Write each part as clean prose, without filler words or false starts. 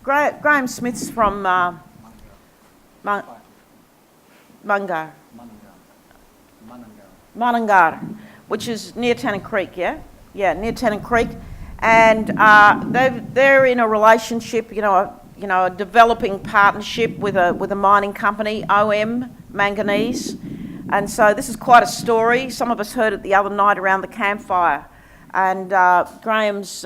Graeme Smith's from Mungar, which is near Tennant Creek, yeah? Yeah, near Tennant Creek. And they're in a relationship, a developing partnership with a mining company, OM Manganese. And so this is quite a story. Some of us heard it the other night around the campfire. And Graeme's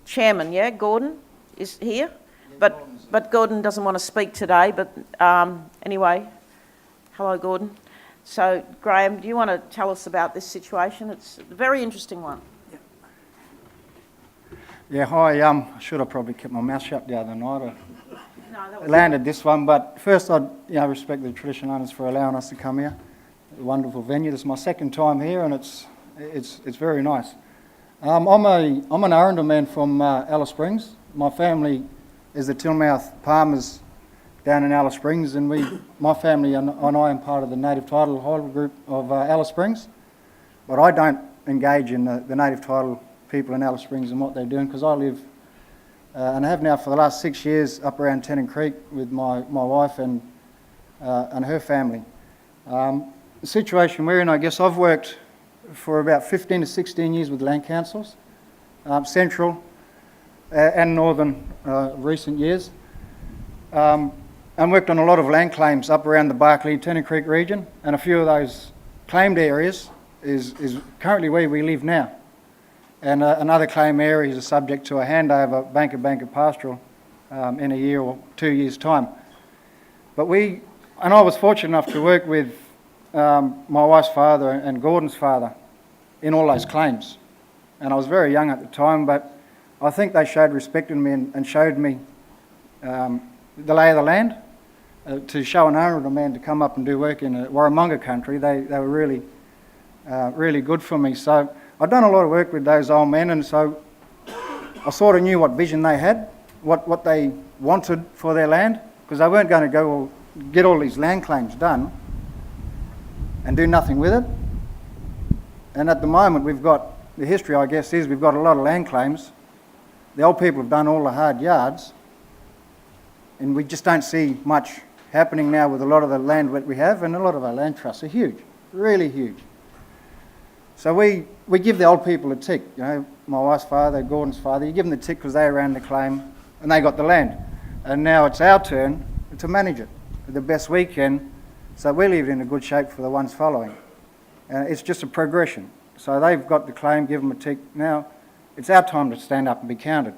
chairman, yeah, Gordon, is here. But Gordon doesn't want to speak today. But anyway, hello, Gordon. So, Graeme, do you want to tell us about this situation? It's a very interesting one. Yeah, hi. I should have probably kept my mouth shut the other night. I landed this one, but first I'd respect the traditional owners for allowing us to come here. A wonderful venue. This is my second time here, and it's very nice. I'm an Arundel man from Alice Springs. My family is the Tillmouth Palmers down in Alice Springs, and my family and I am part of the native title holder group of Alice Springs. But I don't engage in the native title people in Alice Springs and what they're doing, because I live and I have now for the last 6 years up around Tennant Creek with my wife and her family. The situation we're in, I guess I've worked for about 15 to 16 years with land councils, central and northern recent years, and worked on a lot of land claims up around the Barkly Tennant Creek region, and a few of those claimed areas is currently where we live now. And another claim area is subject to a handover banker pastoral in a year or 2 years' time. But I was fortunate enough to work with my wife's father and Gordon's father in all those claims. And I was very young at the time, but I think they showed respect in me and showed me the lay of the land. To show an owner of a man to come up and do work in Warramunga country, they were really, really good for me. So I'd done a lot of work with those old men, and so I sort of knew what vision they had, what they wanted for their land, because they weren't going to go get all these land claims done and do nothing with it. And at the moment the history, I guess, is we've got a lot of land claims. The old people have done all the hard yards, and we just don't see much happening now with a lot of the land that we have, and a lot of our land trusts are huge, really huge. So we give the old people a tick, my wife's father, Gordon's father, you give them the tick because they ran the claim and they got the land. And now it's our turn to manage it the best we can, so we leave it in a good shape for the ones following. It's just a progression. So they've got the claim, give them a tick. Now it's our time to stand up and be counted.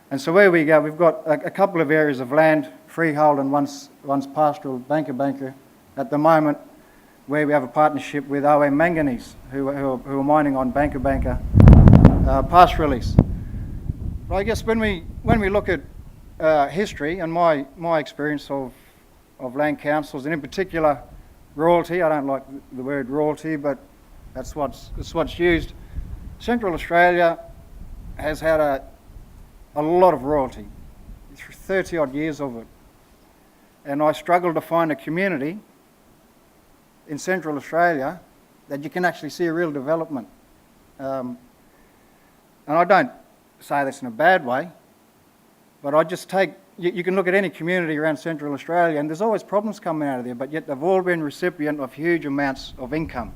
And so where we go, we've got a couple of areas of land, freehold and one's pastoral, banker at the moment, where we have a partnership with OM Manganese, who are mining on banker pastoral lease. But I guess when we look at history and my experience of land councils, and in particular royalty, I don't like the word royalty, but that's what's used. Central Australia has had a lot of royalty, 30 odd years of it. And I struggle to find a community in Central Australia that you can actually see a real development. And I don't say this in a bad way, but I just you can look at any community around Central Australia and there's always problems coming out of there, but yet they've all been recipient of huge amounts of income.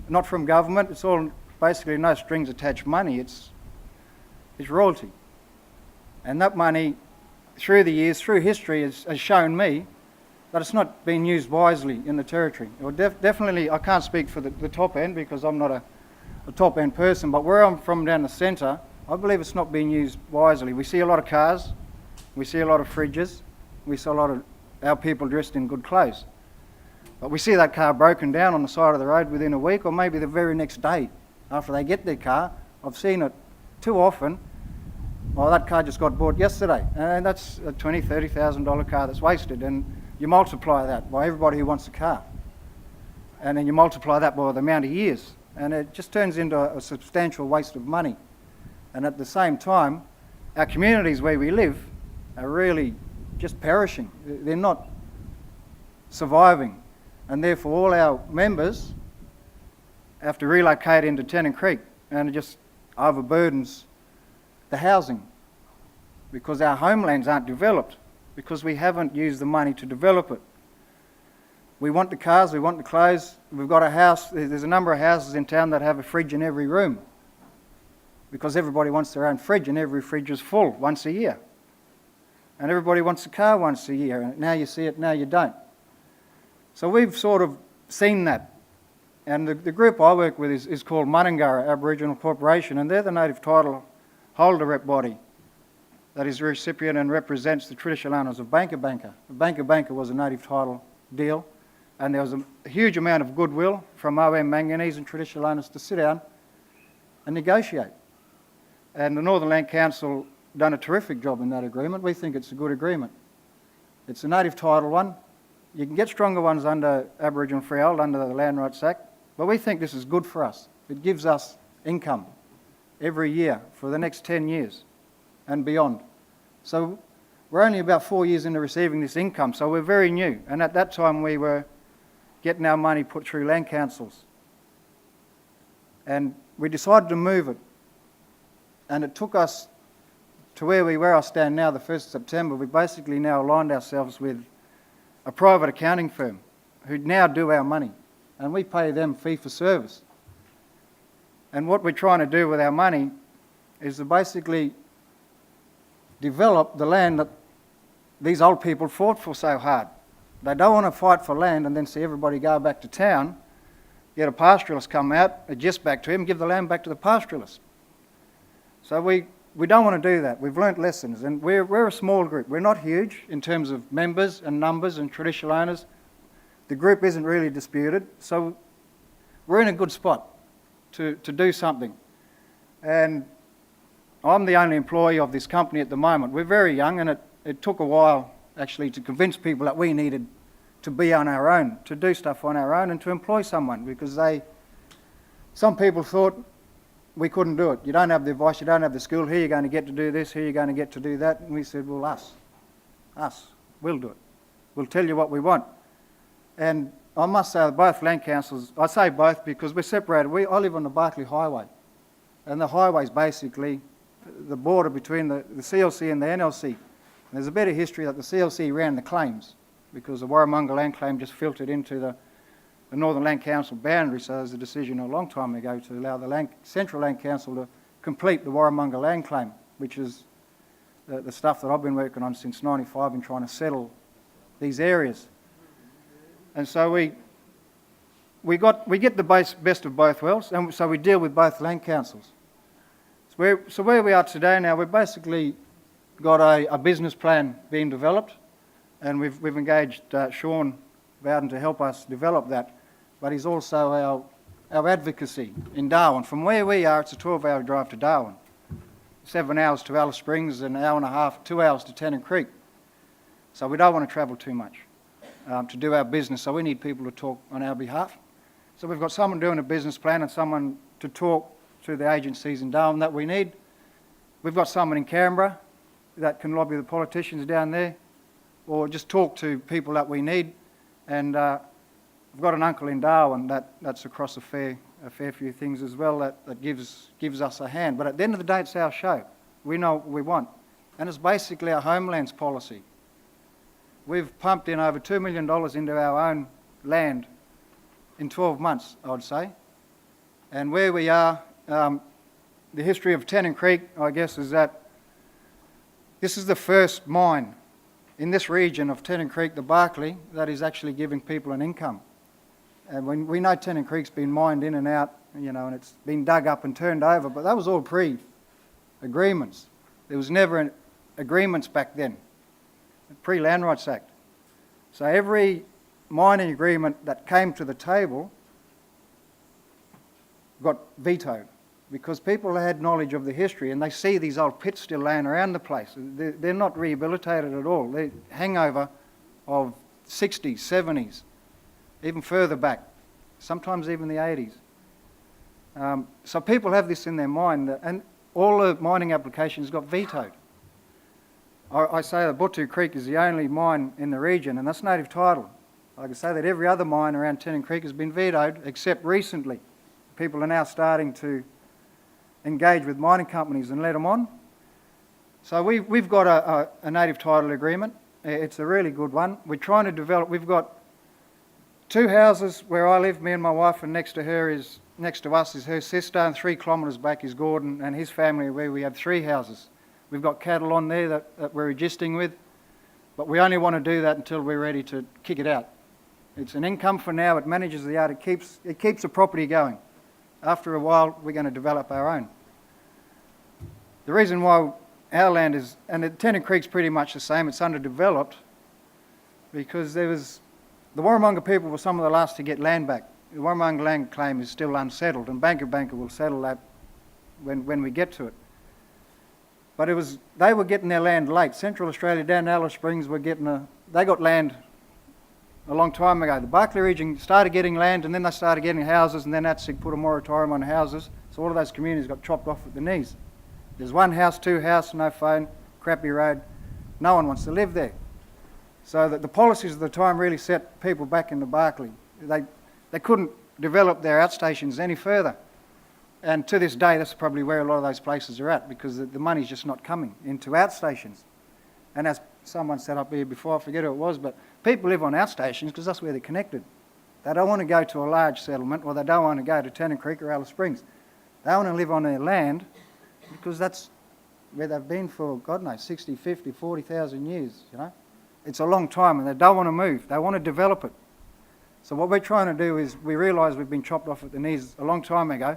Not from government, it's all basically no strings attached money, it's royalty. And that money, through the years, through history, has shown me that it's not being used wisely in the territory. Well, definitely, I can't speak for the top end because I'm not a top end person, but where I'm from down the centre, I believe it's not being used wisely. We see a lot of cars, we see a lot of fridges, we see a lot of our people dressed in good clothes. But we see that car broken down on the side of the road within a week or maybe the very next day after they get their car. I've seen it too often. Well, that car just got bought yesterday, and that's a $20,000, $30,000 car that's wasted. And you multiply that by everybody who wants a car. And then you multiply that by the amount of years. And it just turns into a substantial waste of money. And at the same time, our communities where we live are really just perishing. They're not surviving. And therefore all our members have to relocate into Tennant Creek, and it just overburdens the housing. because our homelands aren't developed, because we haven't used the money to develop it. We want the cars, we want the clothes. We've got a house, there's a number of houses in town that have a fridge in every room, because everybody wants their own fridge, and every fridge is full once a year. And everybody wants a car once a year, and now you see it, now you don't. So we've sort of seen that. And the group I work with is called Munungurra Aboriginal Corporation, and they're the native title holder rep body that is the recipient and represents the traditional owners of Banka Banka. Banka Banka was a native title deal, and there was a huge amount of goodwill from OM Manganese and traditional owners to sit down and negotiate. And the Northern Land Council done a terrific job in that agreement. We think it's a good agreement. It's a native title one. You can get stronger ones under Aboriginal Freehold, under the Land Rights Act, but we think this is good for us. It gives us income every year for the next 10 years and beyond. So we're only about 4 years into receiving this income, so we're very new. And at that time we were getting our money put through land councils. And we decided to move it. And it took us to where I stand now, the 1st of September. We basically now aligned ourselves with a private accounting firm who now do our money, and we pay them fee for service. And what we're trying to do with our money is to basically develop the land that these old people fought for so hard. They don't want to fight for land and then see everybody go back to town, get a pastoralist come out, adjust back to him, give the land back to the pastoralist. So we don't want to do that. We've learnt lessons, and we're a small group. We're not huge in terms of members and numbers and traditional owners. The group isn't really disputed, so we're in a good spot to do something. And I'm the only employee of this company at the moment. We're very young, and it took a while actually to convince people that we needed to be on our own, to do stuff on our own and to employ someone, because some people thought we couldn't do it. You don't have the advice, you don't have the skill, here you're going to get to do this, here you're going to get to do that. And we said, well, us, we'll do it. We'll tell you what we want. And I must say that both land councils, I say both because we're separated. I live on the Barkly Highway, and the highway is basically the border between the CLC and the NLC. And there's a bit of history that the CLC ran the claims because the Warramunga land claim just filtered into the Northern Land Council boundary, so there's a decision a long time ago to allow the Central Land Council to complete the Warramunga land claim, which is the stuff that I've been working on since '95 in trying to settle these areas. And so we get the best of both worlds, and so we deal with both land councils. So where we are today now, we've basically got a business plan being developed, and we've engaged Sean Bowden to help us develop that. But he's also our advocacy in Darwin. From where we are, it's a 12-hour drive to Darwin. 7 hours to Alice Springs, an hour and a half, 2 hours to Tennant Creek. So we don't want to travel too much to do our business, so we need people to talk on our behalf. So we've got someone doing a business plan and someone to talk to the agencies in Darwin that we need. We've got someone in Canberra that can lobby the politicians down there, or just talk to people that we need. And we've got an uncle in Darwin that's across a fair few things as well that gives us a hand. But at the end of the day, it's our show. We know what we want. And it's basically our homelands policy. We've pumped in over $2 million into our own land in 12 months, I would say. And where we are, the history of Tennant Creek, I guess, is that this is the first mine in this region of Tennant Creek, the Barkly, that is actually giving people an income. And we know Tennant Creek's been mined in and out, and it's been dug up and turned over, but that was all pre-agreements. There was never agreements back then, pre-Land Rights Act. So every mining agreement that came to the table got vetoed because people had knowledge of the history and they see these old pits still laying around the place. They're not rehabilitated at all. They're hangover of 60s, 70s, even further back, sometimes even the 80s. So people have this in their mind, and all the mining applications got vetoed. I say that Buttu Creek is the only mine in the region, and that's native title. I can say that every other mine around Tennant Creek has been vetoed, except recently. People are now starting to engage with mining companies and let them on. So we've got a native title agreement. It's a really good one. We're trying to develop, we've got 2 houses where I live, me and my wife, and next to us is her sister, and 3 kilometres back is Gordon and his family, where we have 3 houses. We've got cattle on there that we're registering with, but we only want to do that until we're ready to kick it out. It's an income for now, it manages the yard, it keeps the property going. After a while, we're going to develop our own. The reason why our land is, and the Tennant Creek's pretty much the same, it's underdeveloped, because the Warramunga people were some of the last to get land back. The Warramunga land claim is still unsettled, and Banker will settle that when we get to it. But they were getting their land late. Central Australia, down Alice Springs, they got land a long time ago. The Barkly region started getting land, and then they started getting houses, and then ATSIC put a moratorium on houses, so all of those communities got chopped off at the knees. There's 1 house, 2 houses, no phone, crappy road. No one wants to live there. So that the policies of the time really set people back into Barkly. They couldn't develop their outstations any further. And to this day, that's probably where a lot of those places are at, because the money's just not coming into outstations. And as someone said up here before, I forget who it was, but people live on outstations because that's where they're connected. They don't want to go to a large settlement, or they don't want to go to Tennant Creek or Alice Springs. They want to live on their land because that's where they've been for, God knows, 60, 50, 40,000 years, you know. It's a long time, and they don't want to move. They want to develop it. So what we're trying to do is, we realise we've been chopped off at the knees a long time ago,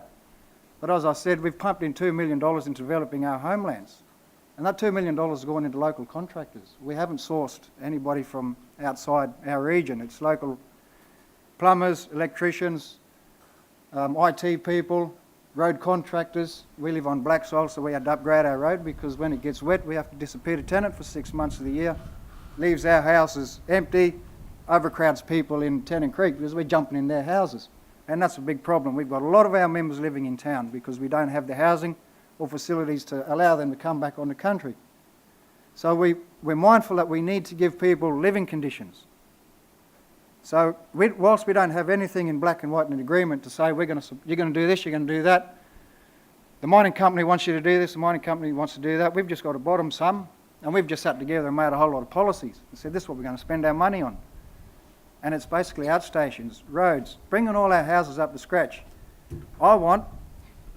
but as I said, we've pumped in $2 million into developing our homelands. And that $2 million has gone into local contractors. We haven't sourced anybody from outside our region. It's local plumbers, electricians, IT people, road contractors. We live on black soil, so we had to upgrade our road, because when it gets wet, we have to disappear to Tennant for 6 months of the year. Leaves our houses empty, overcrowds people in Tennant Creek because we're jumping in their houses. And that's a big problem. We've got a lot of our members living in town because we don't have the housing or facilities to allow them to come back on the country. So we're mindful that we need to give people living conditions. So whilst we don't have anything in black and white in an agreement to say you're going to do this, you're going to do that, the mining company wants you to do this, the mining company wants to do that, we've just got to bottom some, and we've just sat together and made a whole lot of policies and said this is what we're going to spend our money on. And it's basically outstations, roads, bringing all our houses up to scratch. I want,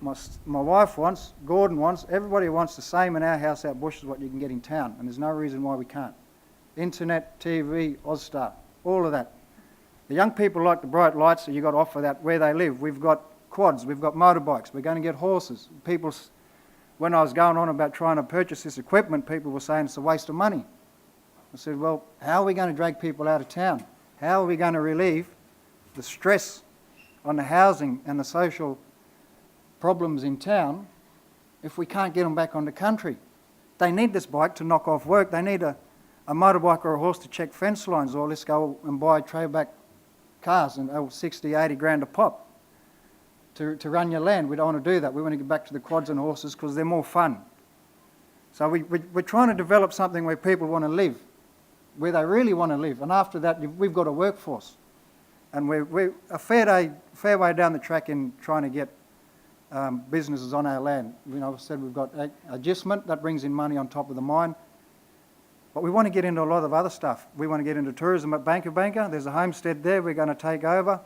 my wife wants, Gordon wants, everybody wants the same in our house out bush as what you can get in town, and there's no reason why we can't. Internet, TV, Ausstar, all of that. The young people like the bright lights that you've got to offer that where they live. We've got quads, we've got motorbikes, we're going to get horses. When I was going on about trying to purchase this equipment, people were saying it's a waste of money. I said, well, how are we going to drag people out of town? How are we going to relieve the stress on the housing and the social problems in town if we can't get them back on the country? They need this bike to knock off work. They need a motorbike or a horse to check fence lines, or let's go and buy tray-back cars and 60, 80 grand a pop to run your land. We don't want to do that. We want to get back to the quads and horses because they're more fun. So we're trying to develop something where people want to live, where they really want to live. And after that, we've got a workforce. And we're a fair way down the track in trying to get businesses on our land. You know, I've said we've got adjustment, that brings in money on top of the mine. But we want to get into a lot of other stuff. We want to get into tourism at Banker. There's a homestead there we're going to take over.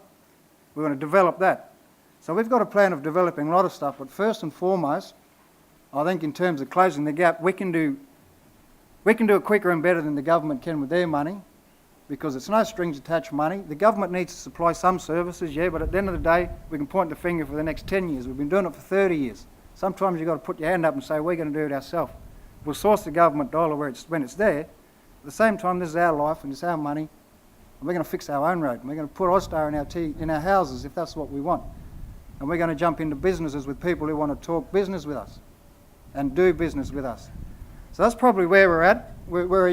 We want to develop that. So we've got a plan of developing a lot of stuff, but first and foremost, I think in terms of closing the gap, we can do it quicker and better than the government can with their money, because it's no strings attached money. The government needs to supply some services, yeah, but at the end of the day, we can point the finger for the next 10 years. We've been doing it for 30 years. Sometimes you've got to put your hand up and say, we're going to do it ourselves. We'll source the government dollar when it's there. At the same time, this is our life and it's our money, and we're going to fix our own road. And we're going to put Ausstar in our houses if that's what we want. And we're going to jump into businesses with people who want to talk business with us and do business with us. So that's probably where we're at. We're a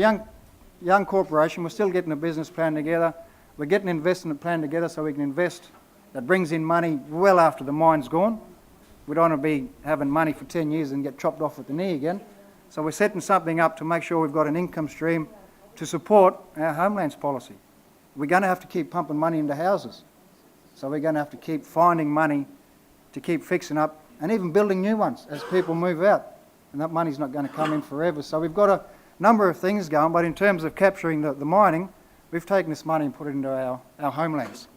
young corporation. We're still getting a business plan together. We're getting an investment plan together so we can invest that brings in money well after the mine's gone. We don't want to be having money for 10 years and get chopped off at the knee again. So we're setting something up to make sure we've got an income stream to support our homelands policy. We're going to have to keep pumping money into houses. So we're going to have to keep finding money to keep fixing up and even building new ones as people move out. and that money's not going to come in forever. So we've got a number of things going, but in terms of capturing the mining, we've taken this money and put it into our homelands.